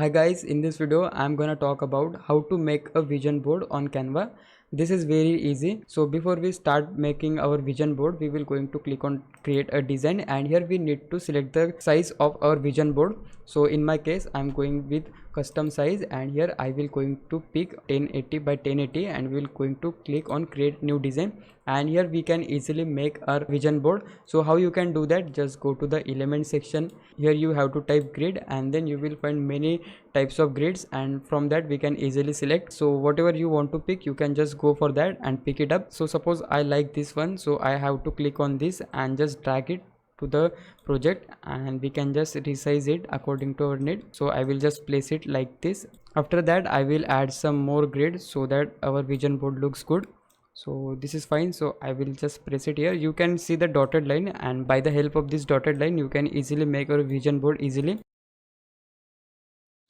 Hi guys, in this video I'm gonna talk about how to make a vision board on Canva. This is very easy. So before we start making our vision board, we will going to click on create a design, and here we need to select the size of our vision board. So in my case I'm going with custom size, and here I will going to pick 1080 by 1080 and we will going to click on create new design, and here we can easily make our vision board. So how you can do that, just go to the element section. Here you have to type grid, and then you will find many types of grids, and from that we can easily select. So whatever you want to pick, you can just go for that and pick it up. So suppose I like this one, so I have to click on this and just drag it to the project, and we can just resize it according to our need. So I will just place it like this. After that I will add some more grids so that our vision board looks good. So this is fine, so I will just press it here. You can see the dotted line, and by the help of this dotted line you can easily make your vision board easily.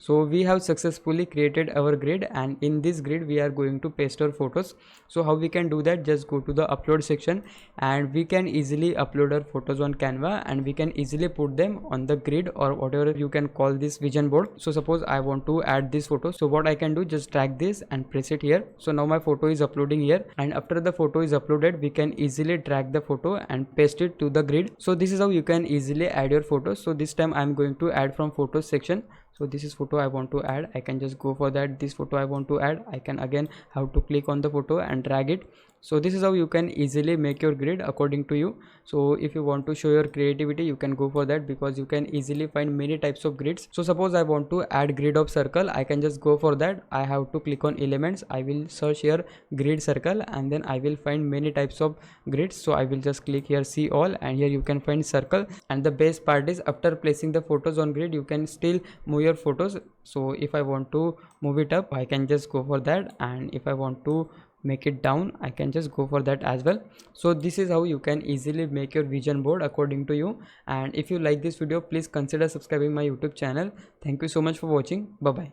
So we have successfully created our grid, and in this grid we are going to paste our photos. So how we can do that, just go to the upload section, and we can easily upload our photos on Canva, and we can easily put them on the grid or whatever you can call this vision board. So suppose I want to add this photo, so what I can do, just drag this and press it here. So now my photo is uploading here, and after the photo is uploaded we can easily drag the photo and paste it to the grid. So this is how you can easily add your photos. So this time I'm going to add from photos section. So this is photo I want to add, I can just go for that. This photo I want to add, I can again have to click on the photo and drag it. So this is how you can easily make your grid according to you. So if you want to show your creativity, you can go for that, because you can easily find many types of grids. So suppose I want to add grid of circle, I can just go for that. I have to click on elements, I will search here grid circle, and then I will find many types of grids. So I will just click here see all, and here you can find circle. And the best part is, after placing the photos on grid, you can still move your photos. So if I want to move it up, I can just go for that, and if I want to make it down, I can just go for that as well. So this is how you can easily make your vision board according to you. And if you like this video, please consider subscribing my YouTube channel. Thank you so much for watching. Bye bye.